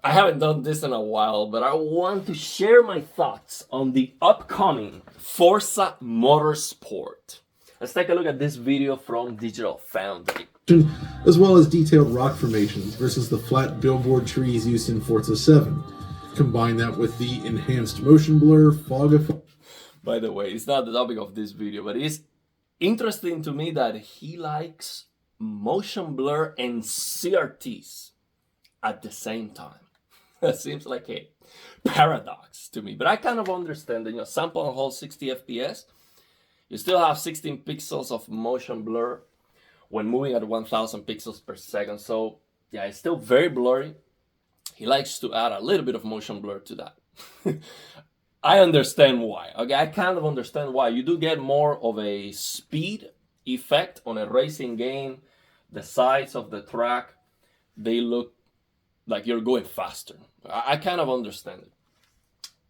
I haven't done this in a while, but I want to share my thoughts on the upcoming Forza Motorsport. Let's take a look at this video from Digital Foundry. As well as detailed rock formations versus the flat billboard trees used in Forza 7. Combine that with the enhanced motion blur, fog effect. By the way, it's not the topic of this video, but it's interesting to me that he likes motion blur and CRTs at the same time. That seems like a paradox to me, but I kind of understand that, sample and hold 60 FPS, you still have 16 pixels of motion blur when moving at 1000 pixels per second. So yeah, it's still very blurry. He likes to add a little bit of motion blur to that. I understand why. Okay, I kind of understand why. You do get more of a speed effect on a racing game. The sides of the track, they look like you're going faster. I kind of understand it.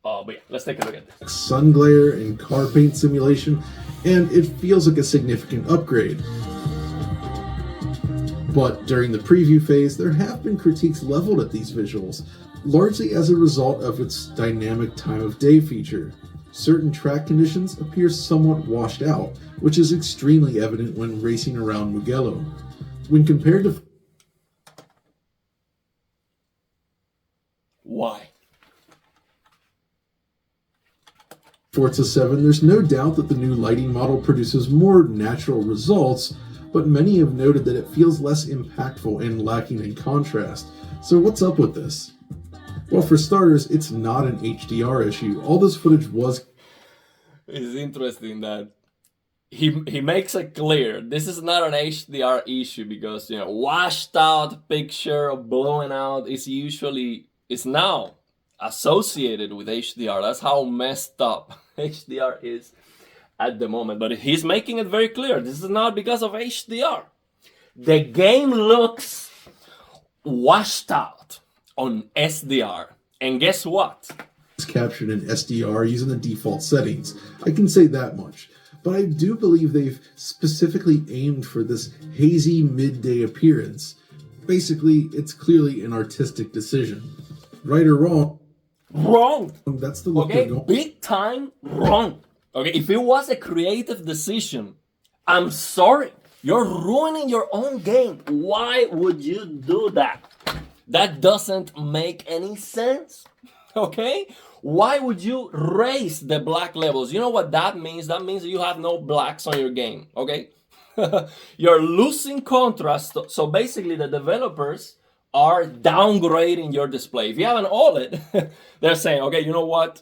But yeah, let's take a look at this. Sun glare and car paint simulation, and it feels like a significant upgrade. But during the preview phase, there have been critiques leveled at these visuals, largely as a result of its dynamic time of day feature. Certain track conditions appear somewhat washed out, which is extremely evident when racing around Mugello. When compared to Why? Forza 7, there's no doubt that the new lighting model produces more natural results, but many have noted that it feels less impactful and lacking in contrast. So what's up with this? Well, for starters, it's not an HDR issue. All this footage was... It's interesting that he makes it clear this is not an HDR issue because, washed out picture blowing out is now associated with HDR. That's how messed up HDR is at the moment. But he's making it very clear. This is not because of HDR. The game looks washed out on SDR. And guess what? It's captured in SDR using the default settings. I can say that much. But I do believe they've specifically aimed for this hazy midday appearance. Basically, it's clearly an artistic decision. Right or wrong? Wrong. That's the look okay, they're going. Big time wrong. Okay, if it was a creative decision, I'm sorry. You're ruining your own game. Why would you do that? That doesn't make any sense. Okay? Why would you raise the black levels? You know what that means? That means that you have no blacks on your game. Okay? You're losing contrast. So basically, the developers are downgrading your display. If you have an OLED, they're saying, okay, you know what?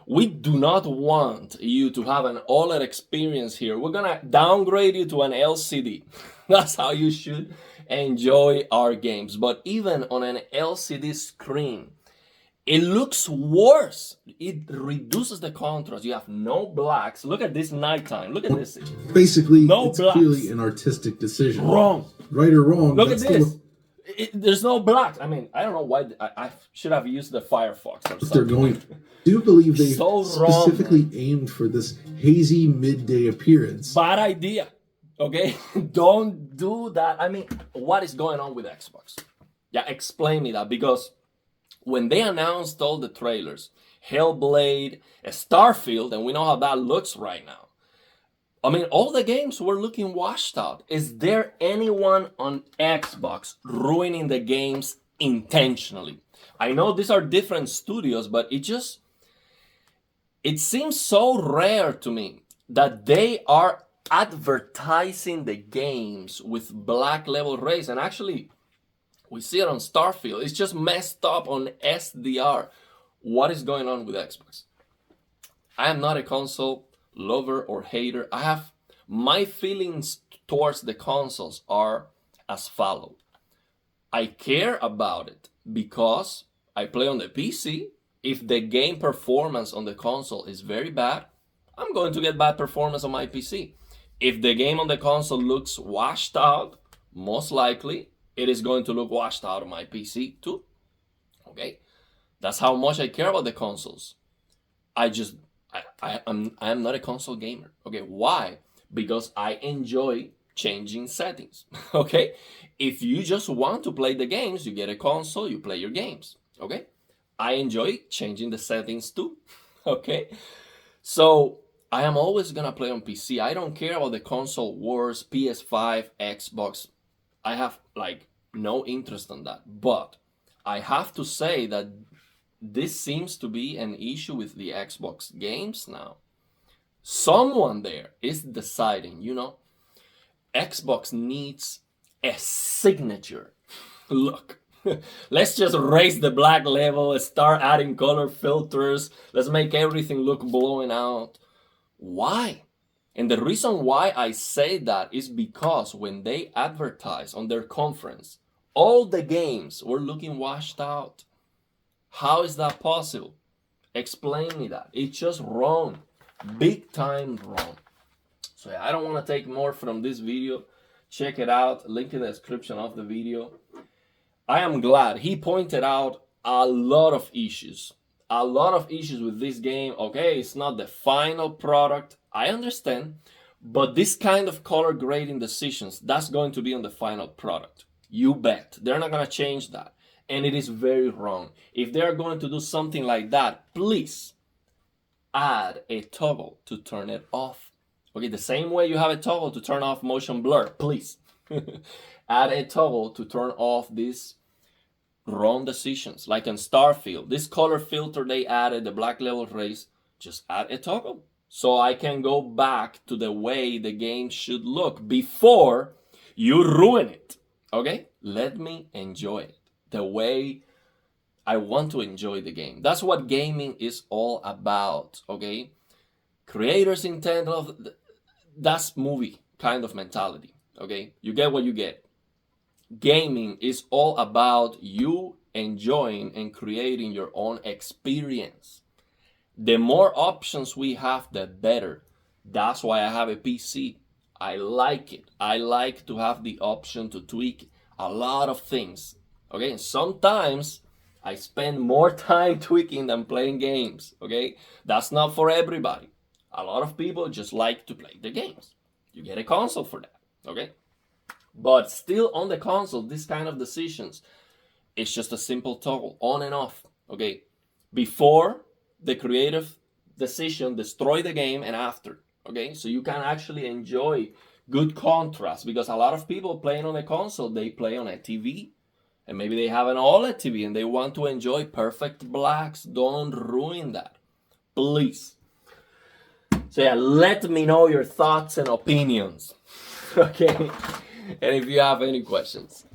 We do not want you to have an OLED experience here. We're gonna downgrade you to an LCD. That's how you should enjoy our games. But even on an LCD screen, it looks worse. It reduces the contrast. You have no blacks. Look at this nighttime. Look at this. Basically, no it's blacks. Clearly an artistic decision. Wrong. Right or wrong. Look at this. There's no blacks. I mean, I don't know why. I should have used the Firefox or something. They're going. Do believe they so specifically wrong, aimed for this hazy midday appearance. Bad idea. Okay, don't do that. I mean, what is going on with Xbox? Yeah, explain me that, because when they announced all the trailers, Hellblade, Starfield, and we know how that looks right now. I mean, all the games were looking washed out. Is there anyone on Xbox ruining the games intentionally? I know these are different studios, but it seems so rare to me that they are advertising the games with black level rays. And actually, we see it on Starfield. It's just messed up on SDR. What is going on with Xbox? I am not a console lover or hater. My feelings towards the consoles are as follows. I care about it because I play on the PC. If the game performance on the console is very bad, I'm going to get bad performance on my PC. If the game on the console looks washed out, most likely it is going to look washed out on my PC too. Okay? That's how much I care about the consoles. I'm not a console gamer. Okay, why? Because I enjoy changing settings. Okay, if you just want to play the games, you get a console, you play your games. Okay, I enjoy changing the settings too. Okay, so I am always gonna play on PC. I don't care about the console wars, PS5, Xbox. I have like no interest in that. But I have to say that this seems to be an issue with the Xbox games now. Someone there is deciding, Xbox needs a signature look. Let's just raise the black level, start adding color filters, let's make everything look blown out. Why? And the reason why I say that is because when they advertised on their conference, all the games were looking washed out. How is that possible? Explain me that. It's just wrong. Big time wrong. So I don't want to take more from this video. Check it out. Link in the description of the video. I am glad he pointed out a lot of issues. A lot of issues with this game. Okay, it's not the final product. I understand. But this kind of color grading decisions, that's going to be on the final product. You bet. They're not going to change that. And it is very wrong. If they're going to do something like that, please add a toggle to turn it off. Okay, the same way you have a toggle to turn off motion blur, please. Add a toggle to turn off these wrong decisions. Like in Starfield, this color filter they added, the black level race, just add a toggle. So I can go back to the way the game should look before you ruin it. Okay? Let me enjoy it the way I want to enjoy the game. That's what gaming is all about, okay? Creators intent of that's movie kind of mentality, okay? You get what you get. Gaming is all about you enjoying and creating your own experience. The more options we have, the better. That's why I have a PC. I like it. I like to have the option to tweak a lot of things, okay? And sometimes I spend more time tweaking than playing games, okay? That's not for everybody. A lot of people just like to play the games. You get a console for that, okay? But still on the console, this kind of decisions, it's just a simple toggle, on and off, okay? Before the creative decision, destroy the game, and after, okay? So you can actually enjoy good contrast, because a lot of people playing on a console, they play on a TV, and maybe they have an OLED TV and they want to enjoy perfect blacks. Don't ruin that, please. So yeah, let me know your thoughts and opinions, okay? And if you have any questions.